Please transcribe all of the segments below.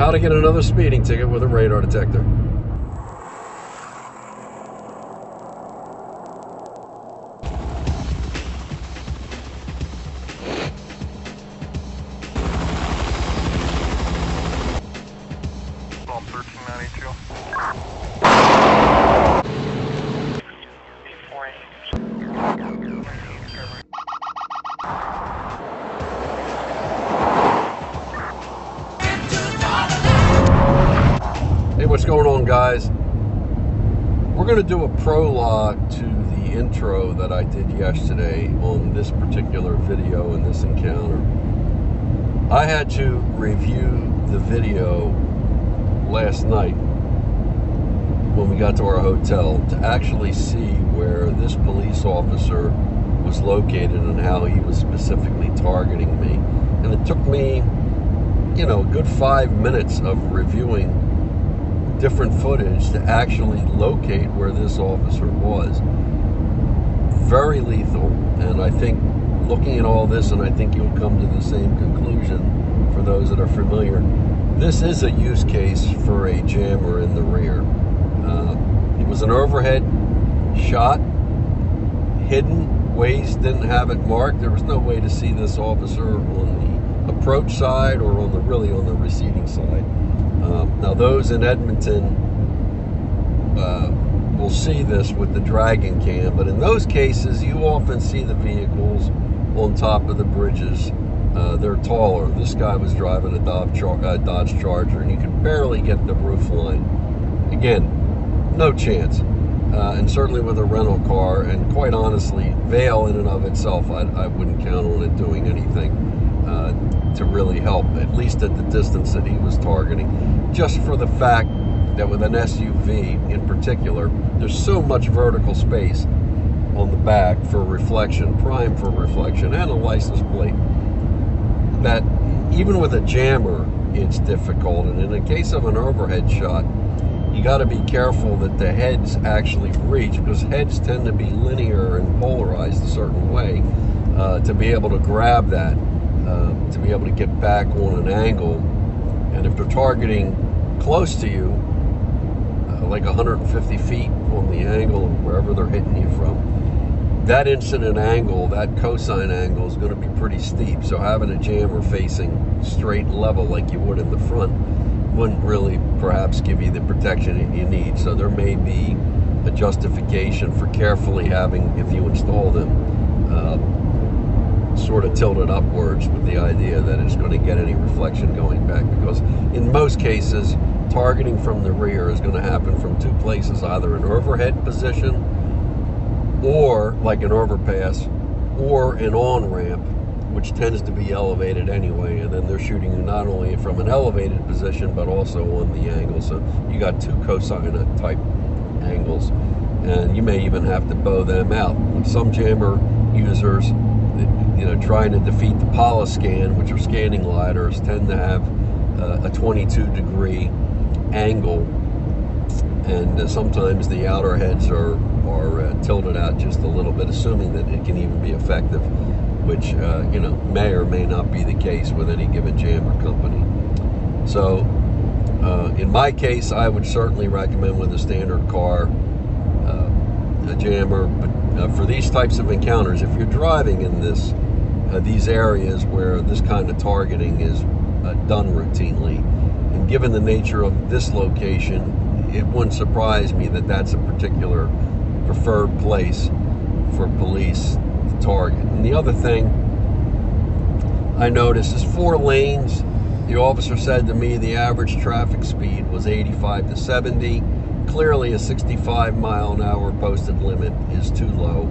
How to get another speeding ticket with a radar detector. Psalm 1392. Hey, what's going on, guys? We're going to do a prologue to the intro that I did yesterday on this particular video and this encounter. I had to review the video last night when we got to our hotel to actually see where this police officer was located and how he was specifically targeting me. And it took me, a good 5 minutes of reviewing different footage to actually locate where this officer was. Very lethal, and I think looking at all this, and I think you'll come to the same conclusion for those that are familiar, this is a use case for a jammer in the rear. It was an overhead shot, hidden. Waze didn't have it marked. There was no way to see this officer on the approach side or on the receding side. Now those in Edmonton will see this with the Dragon Cam, but in those cases you often see the vehicles on top of the bridges. They're taller. This guy was driving a Dodge Charger, and you could barely get the roof line. Again, no chance. And certainly with a rental car, and quite honestly, Vail in and of itself, I wouldn't count on it doing anything to really help, at least at the distance that he was targeting. Just for the fact that with an SUV in particular, there's so much vertical space on the back for reflection, prime for reflection, and a license plate, that even with a jammer, it's difficult. And in the case of an overhead shot, you got to be careful that the heads actually reach, because heads tend to be linear and polarized a certain way, to be able to grab that, to be able to get back on an angle. And if they're targeting close to you, like 150 feet on the angle of wherever they're hitting you from, that incident angle, that cosine angle, is going to be pretty steep. So having a jammer facing straight level like you would in the front wouldn't really perhaps give you the protection that you need. So there may be a justification for carefully having, if you install them, sort of tilted upwards with the idea that it's going to get any reflection going back, because in most cases targeting from the rear is going to happen from two places, either an overhead position or like an overpass, or an on-ramp, which tends to be elevated anyway, and then they're shooting you not only from an elevated position but also on the angle. So you got two cosine type angles, and you may even have to bow them out. Some jammer users, trying to defeat the polyscan, which are scanning LiDARs, tend to have a 22-degree angle, and sometimes the outer heads are tilted out just a little bit, assuming that it can even be effective, which may or may not be the case with any given jammer company. So in my case, I would certainly recommend with a standard car a jammer, but for these types of encounters, if you're driving in these areas where this kind of targeting is done routinely, and given the nature of this location, it wouldn't surprise me that that's a particular preferred place for police to target. And the other thing I noticed is 4 lanes. The officer said to me the average traffic speed was 85 to 70. Clearly a 65-mile-an-hour posted limit is too low.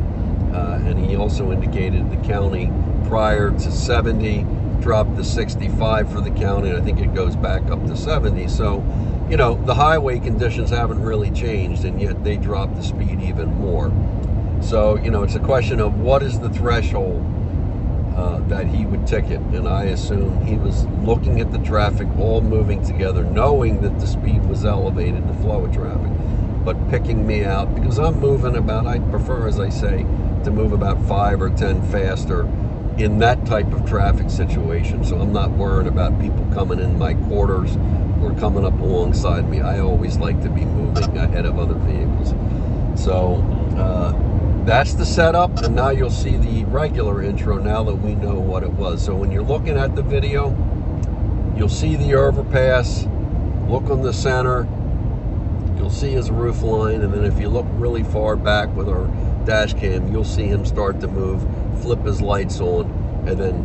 And he also indicated the county prior to 70 dropped to 65 for the county, and I think it goes back up to 70. So, the highway conditions haven't really changed, and yet they dropped the speed even more. So, it's a question of what is the threshold that he would ticket, and I assume he was looking at the traffic all moving together, knowing that the speed was elevated, the flow of traffic, but picking me out because I'm moving about, I prefer, as I say, to move about 5 or 10 faster in that type of traffic situation, so I'm not worried about people coming in my quarters or coming up alongside me. I always like to be moving ahead of other vehicles. So that's the setup, and now you'll see the regular intro now that we know what it was. So when you're looking at the video, you'll see the overpass, look on the center, you'll see his roof line, and then if you look really far back with our dash cam, you'll see him start to move, flip his lights on, and then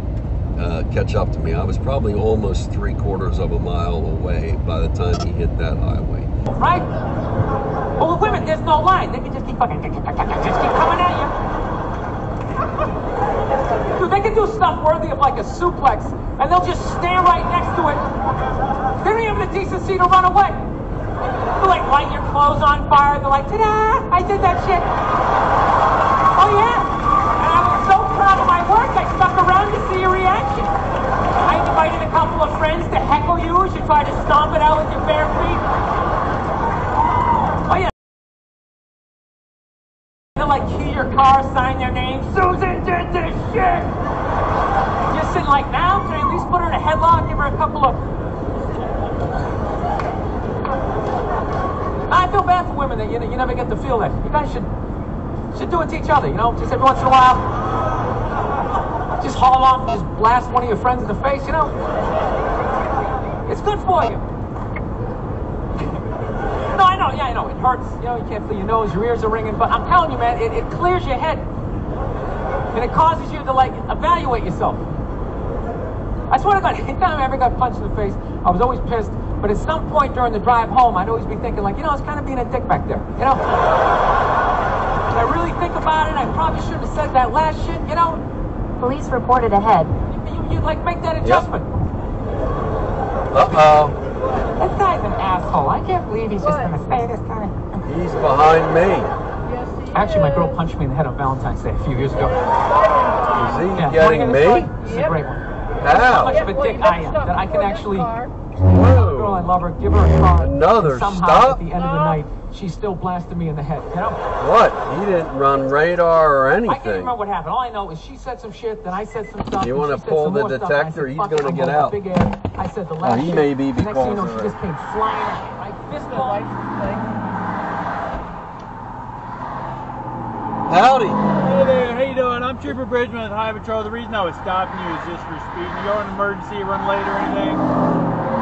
catch up to me. I was probably almost 3/4 of a mile away by the time he hit that highway. Right? Well, with women, there's no line. They can just keep fucking, just keep coming at you. Dude, they can do stuff worthy of like a suplex, and they'll just stand right next to it. They don't even have the decency to run away. They'll like light your clothes on fire. They're like, ta-da, I did that shit. Oh yeah. And I was so proud of my work, I stuck around to see your reaction. I invited a couple of friends to heckle you as you try to stomp it out with your bare feet. Oh yeah. They'll like key your car, sign their name. Susan did this shit. You're sitting like, now, can I at least put her in a headlock, give her a couple of... I feel bad for women that you never get to feel that. You guys should do it to each other, you know, just every once in a while. Just haul off and just blast one of your friends in the face, you know. It's good for you. No, I know, yeah, I know. It hurts, you know, you can't feel your nose, your ears are ringing, but I'm telling you, man, it clears your head. And it causes you to, like, evaluate yourself. I swear to God, anytime I ever got punched in the face, I was always pissed. But at some point during the drive home, I'd always be thinking, like, you know, I was kind of being a dick back there, you know? And I really think about it, I probably shouldn't have said that last shit, you know? Police reported ahead. You'd like, make that adjustment. Yep. Uh-oh. That guy's an asshole. I can't believe he's just going to say this guy. He's behind me. Actually, my girl punched me in the head on Valentine's Day a few years ago. Is he Yeah, getting me? This is a great one. How? How much of a dick I am that I can actually... Whoa. Girl, I love her. Give her a car. Another and somehow, stop? at the end of the night, she still blasted me in the head. You know? What? He didn't run radar or anything. I can't remember what happened. All I know is she said some shit, then I said some stuff. You want to pull the detector? He's going to get out. Big air. I said the last he shit. may be Next thing you know, because she just came flying at me. Right? Fist ball. Howdy. Hey there, how you doing? I'm Trooper Bridgman with Highway Patrol. The reason I was stopping you is just for speeding. You're an emergency, run late or anything?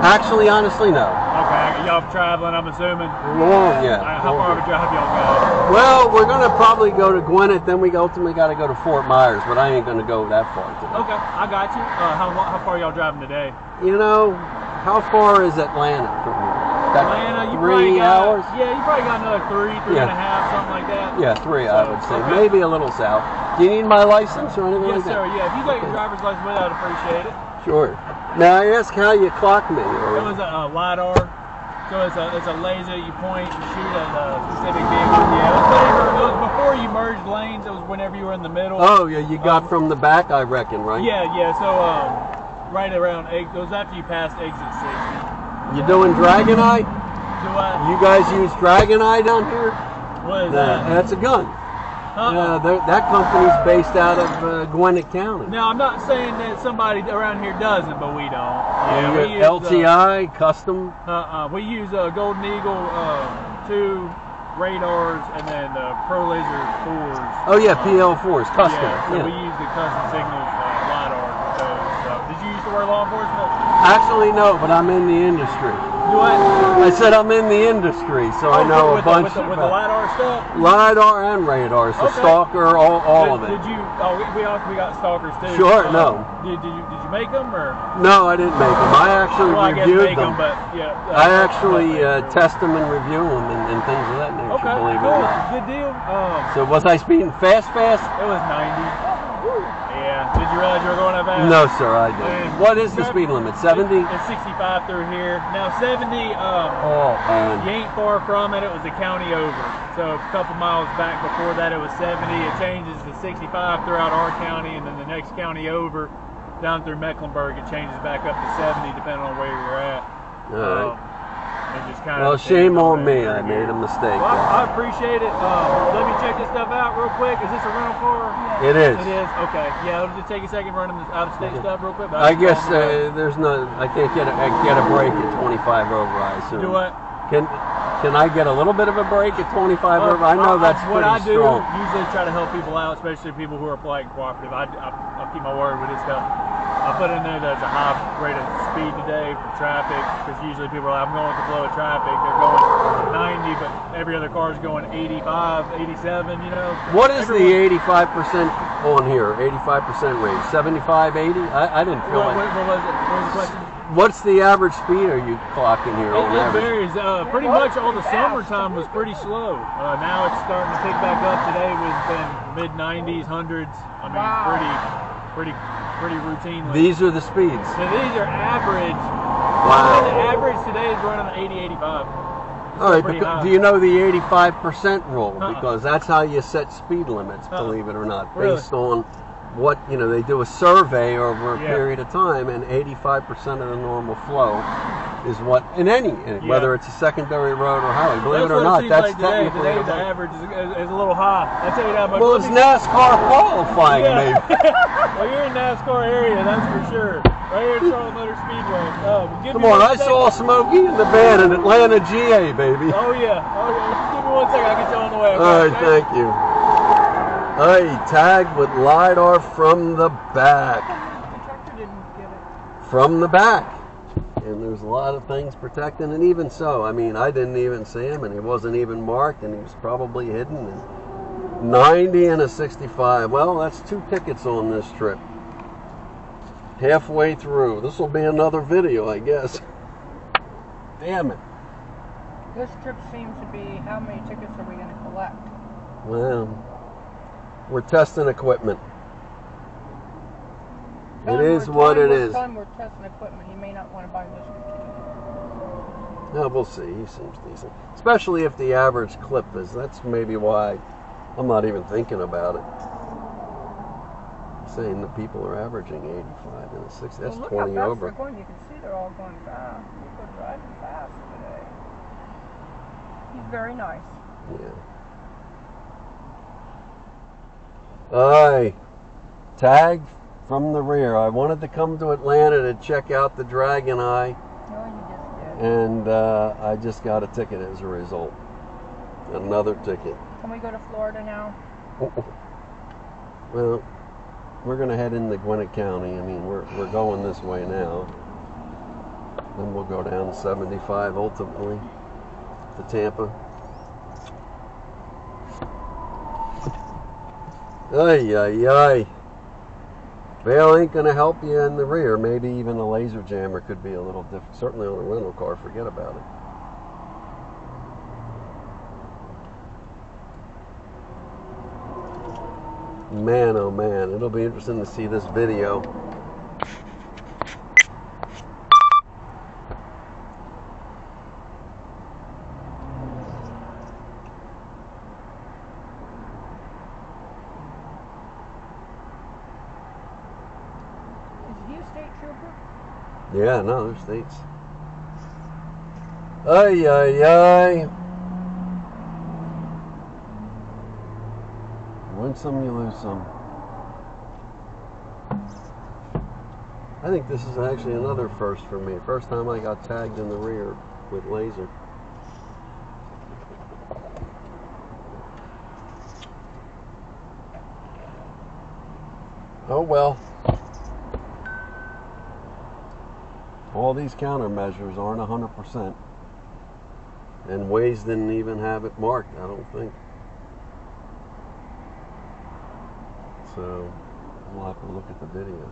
Actually, honestly, no. Okay, y'all traveling, I'm assuming? Long, yeah. How far of a drive y'all got? Well, we're going to probably go to Gwinnett, then we ultimately got to go to Fort Myers, but I ain't going to go that far today. Okay, I got you. How far y'all driving today? You know, how far is Atlanta from here? Atlanta, you 3 hours? Yeah, you probably got another three Yeah. and a half, something like that. Yeah, 3, I would say. Okay. Maybe a little south. Do you need my license or anything Yes, like that? sir, yeah. If you got your driver's license with it, I'd appreciate it. Sure. May I ask how you clock me? It Or... was a LiDAR. So it's a laser you point and shoot at a specific vehicle. Yeah, it was before you merged lanes. It was whenever you were in the middle. Oh, yeah, you got from the back, I reckon, right? Yeah. So right around it was after you passed exit 60. You doing Dragon Eye? Do I? You guys use Dragon Eye down here? What is that? That's a gun. That company's based out of Gwinnett County. Now I'm not saying that somebody around here doesn't, but we don't. Yeah, we use, LTI, custom. We use Golden Eagle 2 radars and then Pro Laser 4s. Oh yeah, PL4s, custom. Yeah, so Yeah. we use the custom signals LiDAR with those. Did you used to wear law enforcement? Actually, no, but I'm in the industry. Do I? I said I'm in the industry, so I know a bunch with the LiDAR stuff? LiDAR and radar, so Okay. stalker, all of it. Did you? Oh, we got stalkers too. Sure, no. Did you make them or? No, I didn't make them. I actually Well, I guess reviewed make them. but yeah. I actually test them and review them and things of that nature, Okay, believe it cool. or not. Good deal. So was I speeding fast? It was 90. Yeah. Did you realize you were going that fast? No, sir, I didn't. What is the speed limit? 70? It's 65 through here. Now 70. Oh, man. You ain't far from it. It was the county over. So a couple miles back before that, it was 70. It changes to 65 throughout our county, and then the next county over, down through Mecklenburg, it changes back up to 70, depending on where you're at. All right. and just kind Well, of. shame on me. I made a mistake. Well, I appreciate it. Let me check this stuff out real quick. Is this a rental car? It is. It is. Okay. Yeah, it'll just take a second running this out-of-state stuff real quick. I guess there's no. I can't get a break at 25 over. I assume. Do what? Can I get a little bit of a break at 25 over? I know that's what pretty I do. strong. Usually try to help people out, especially people who are applying cooperative. I'll keep my word with this stuff. I put in there there's a high rate of speed today for traffic, because usually people are like, I'm going with the flow of traffic. They're going 90, but every other car is going 85, 87, you know. What is the 85% on here? 85% range? 75, 80? I didn't feel like. What was it? What was the question? What's the average speed are you clocking here on It average? varies. Pretty much all the summertime was pretty slow. Now it's starting to pick back up. Today was been mid-90s, hundreds. I mean, pretty routinely. These are the speeds. So these are average. Wow. The average today is running 80, 85. All right, pretty but high. do you know the 85% rule? Uh-uh. Because that's how you set speed limits, believe it or not, Really? based on what, you know, they do a survey over a Yeah. period of time, and 85% of the normal flow is what, in any, whether it's a secondary road or highway, believe it or not, that's technically Today's the average is a little high. I'll tell you that much. Well, it's NASCAR qualifying, Yeah. maybe. Well, you're in NASCAR area, that's for sure. Right here at Charlotte Motor Speedway. Come on, I saw Smokey in the van in Atlanta, GA, baby. Oh yeah. Just give me 1 second. I'll get you on the way. Okay? All right, thank you. Hey, tagged with LiDAR from the back. Detector didn't get it. From the back. And there's a lot of things protecting, and even so, I mean, I didn't even see him, and he wasn't even marked, and he was probably hidden. And 90 and a 65. Well, that's 2 tickets on this trip. Halfway through. This will be another video, I guess. Damn it. This trip seems to be how many tickets are we going to collect? Well, we're testing equipment. It is what it is. Tell him we're testing equipment. He may not want to buy this one. No, we'll see. He seems decent. Especially if the average clip is. That's maybe why I'm not even thinking about it. Saying the people are averaging 85 and a 60. That's well, look 20 how fast over. they're going. You can see they're all going fast. People are driving fast today. He's very nice. Yeah. Aye. Tagged from the rear. I wanted to come to Atlanta to check out the Dragon Eye. No, you just did. And I just got a ticket as a result. Another ticket. Can we go to Florida now? Well, we're going to head into Gwinnett County. I mean, we're going this way now. Then we'll go down 75 ultimately to Tampa. Ay, ay, ay. Vail ain't going to help you in the rear. Maybe even a laser jammer could be a little different. Certainly on a rental car, forget about it. Man, oh man, it'll be interesting to see this video. Is he a state trooper? Yeah, no, they're states. Ay, ay, ay. Win some, you lose some. I think this is actually another first for me. First time I got tagged in the rear with laser. Oh well. All these countermeasures aren't 100%. And Waze didn't even have it marked, I don't think. So we'll have to look at the video.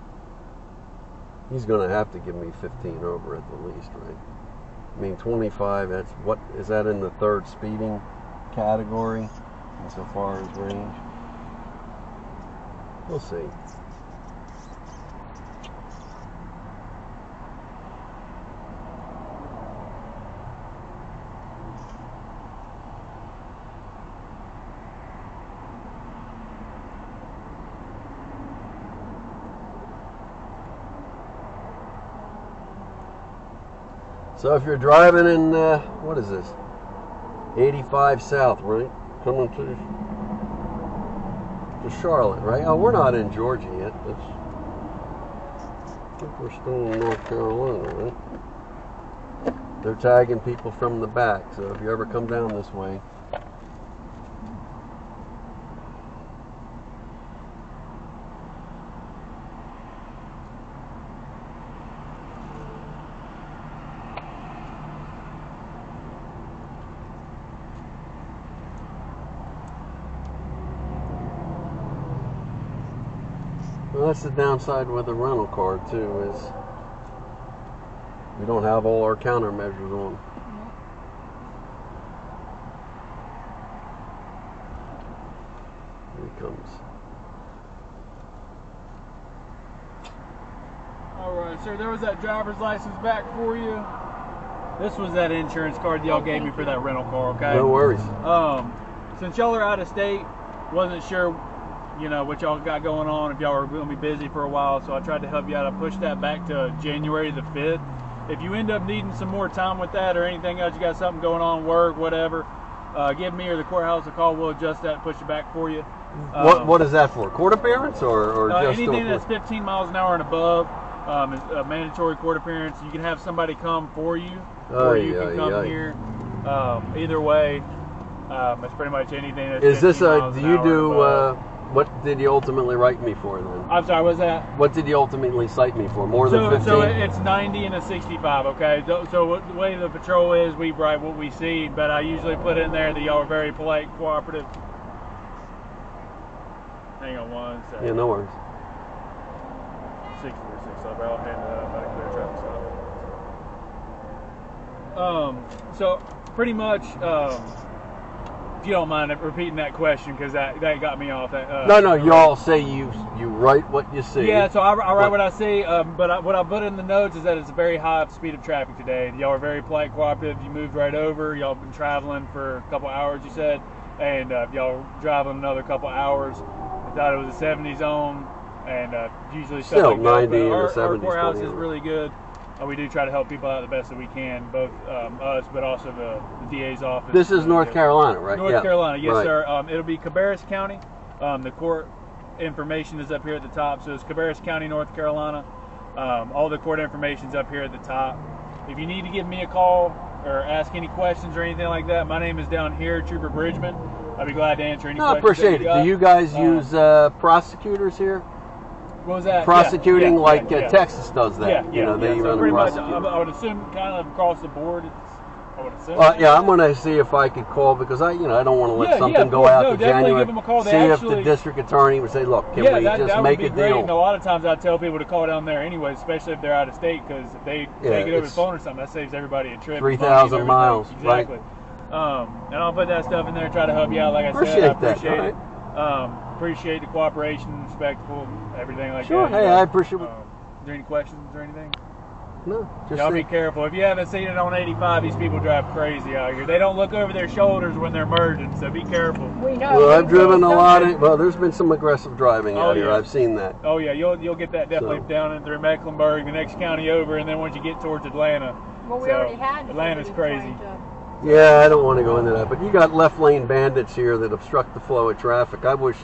He's going to have to give me 15 over at the least, right? I mean, 25, that's what, is that in the third speeding category insofar as range? We'll see. So if you're driving in, what is this? 85 South, right? Coming to Charlotte, right? Oh, we're not in Georgia yet. I think we're still in North Carolina, right? They're tagging people from the back, so if you ever come down this way. Well, that's the downside with the rental car too, is we don't have all our countermeasures on. Here he comes. Alright, sir, there was that driver's license back for you. This was that insurance card y'all gave me for that rental car, okay? No worries. Since y'all are out of state, wasn't sure, you know, what y'all got going on, if y'all were going to be busy for a while, so I tried to help you out. I pushed that back to January the 5th. If you end up needing some more time with that or anything else, you got something going on, work, whatever, give me or the courthouse a call. We'll adjust that and push it back for you. What is that for? Court appearance or just anything that's 15 miles an hour and above is a mandatory court appearance. You can have somebody come for you, or you can come here. Either way, it's pretty much anything that's Is this 15 a, miles do an you hour do, and above. what did you ultimately write me for then? I'm sorry, what's that? What did you ultimately cite me for? More than 15? So it's 90 and a 65, okay? So the way the patrol is, we write what we see, but I usually put in there that y'all are very polite, cooperative. Hang on one second. Yeah, no worries. 60 or 6, I'll hand it up. I clear traffic stop. So pretty much, if you don't mind repeating that question, because that got me off. No, y'all say you write what you see. Yeah, so I write what I see, but what I put in the notes is that it's a very high speed of traffic today. Y'all are very polite, cooperative. You moved right over. Y'all been traveling for a couple hours, you said, and y'all driving another couple hours. I thought it was a 70 zone, and usually Still stuff like 90 that. in Our the 70s. courthouse is really good. We do try to help people out the best that we can, both us, but also the DA's office. This is North Carolina, right? North Carolina, yes, right. sir. It'll be Cabarrus County. The court information is up here at the top, so it's Cabarrus County, North Carolina. All the court information's up here at the top. If you need to give me a call or ask any questions or anything like that, my name is down here, Trooper Bridgman. I'd be glad to answer any questions. I appreciate it. Do you guys use prosecutors here? What was that? Prosecuting yeah, Texas does that. Yeah, they so run pretty a much, prosecutor. I would assume kind of across the board. I would assume. Yeah, I'm going to see if I could call, because I don't want to let something go out to January. Give them a call. See if the district attorney would say, look, can we just make a deal? And a lot of times I tell people to call down there anyway, especially if they're out of state, because if they take it over the phone or something, that saves everybody a trip. 3,000 miles. Exactly. Right. And I'll put that stuff in there, try to help you out. Like I said, I appreciate it. Appreciate the cooperation, respectful, everything like that. Sure. Hey, I appreciate it. Is there any questions or anything? No. Y'all be careful. If you haven't seen it on 85, these people drive crazy out here. They don't look over their shoulders when they're merging, so be careful. We know. Well, I've driven a lot of. Well, there's been some aggressive driving out here. Yeah. I've seen that. Oh yeah, you'll get that definitely down and through Mecklenburg, the next county over, and then once you get towards Atlanta. Well, we already had Atlanta's crazy. Yeah, I don't want to go into that. But you got left lane bandits here that obstruct the flow of traffic. I wish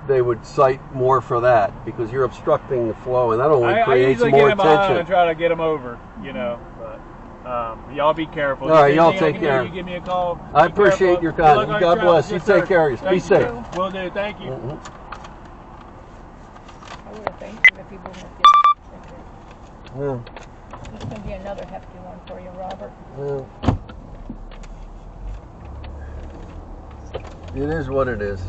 they would cite more for that, because you're obstructing the flow, and that only creates more I usually get them on attention. and try to get them over, but y'all be careful. All right, y'all take care. You give me a call. I appreciate your time. God bless. You take care of you. Be safe. Will do. Thank you. I would have thanked you if you wouldn't have given it. This is going to be another hefty one for you, Robert. It is what it is.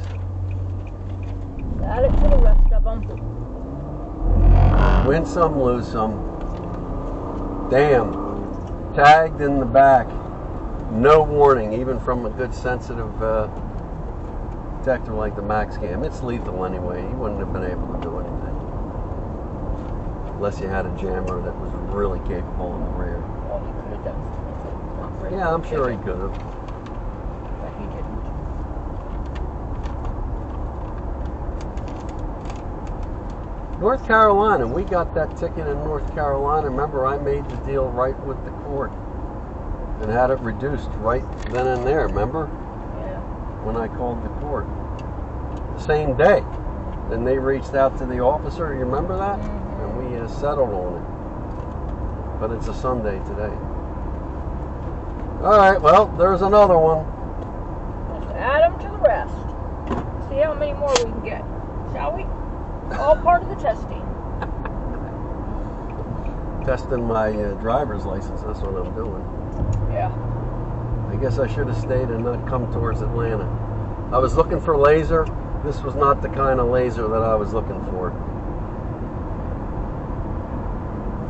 Add it to the rest of them. Win some, lose some. Damn. Tagged in the back. No warning, even from a good sensitive detector like the MaxCam. It's lethal anyway. You wouldn't have been able to do anything. Unless you had a jammer that was really capable in the rear. Well, he could have done. Yeah, I'm sure he could have. But he didn't. North Carolina, we got that ticket in North Carolina. Remember, I made the deal right with the court. and had it reduced right then and there, remember? Yeah. When I called the court. Same day. Then they reached out to the officer, you remember that? Mm-hmm. And we settled on it. But it's a Sunday today. Alright, well, there's another one. Let's add them to the rest. See how many more we can get, shall we? All part of the testing. Testing my driver's license, that's what I'm doing. Yeah. I guess I should have stayed and not come towards Atlanta. I was looking for laser. This was not the kind of laser that I was looking for.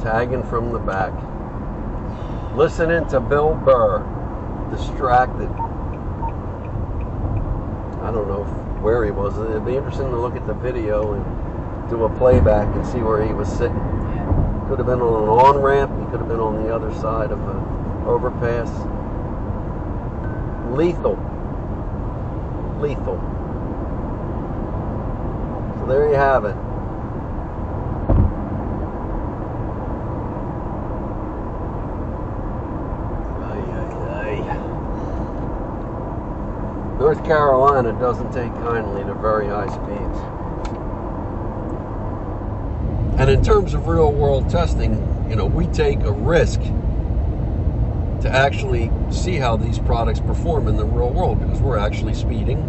Tagging from the back. Listening to Bill Burr. Distracted. I don't know where he was. It'd be interesting to look at the video and do a playback and see where he was sitting. Yeah. Could have been on an on-ramp. He could have been on the other side of an overpass. Lethal. Lethal. So there you have it. North Carolina doesn't take kindly to very high speeds. And in terms of real world testing, you know, we take a risk to actually see how these products perform in the real world, because we're actually speeding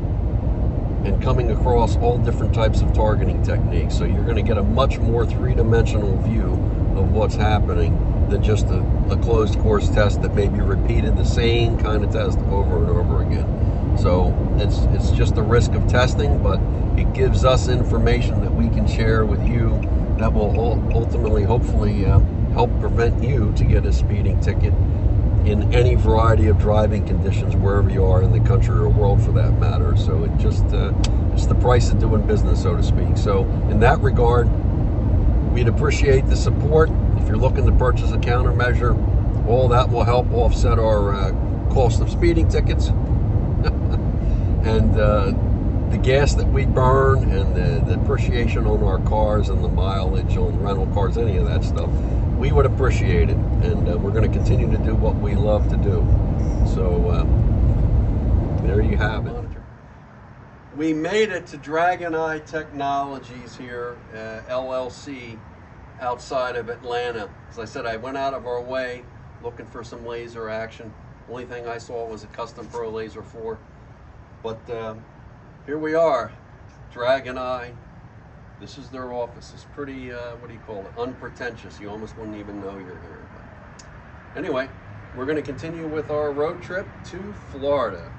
and coming across all different types of targeting techniques. So you're going to get a much more three-dimensional view of what's happening than just a closed course test that may be repeated the same kind of test over and over again. So it's just the risk of testing, but it gives us information that we can share with you that will ultimately, hopefully, help prevent you to get a speeding ticket in any variety of driving conditions, wherever you are in the country or world for that matter. So it just it's the price of doing business, so to speak. So in that regard, we'd appreciate the support. If you're looking to purchase a countermeasure, all that will help offset our cost of speeding tickets. And the gas that we burn and the depreciation on our cars and the mileage on rental cars, any of that stuff, we would appreciate it. And we're going to continue to do what we love to do. So there you have it. We made it to Dragon Eye Technologies here, LLC, outside of Atlanta. As I said, I went out of our way looking for some laser action. Only thing I saw was a Custom Pro Laser 4. But here we are, Dragon Eye. This is their office. It's pretty, what do you call it, unpretentious. You almost wouldn't even know you're here. But anyway, we're going to continue with our road trip to Florida.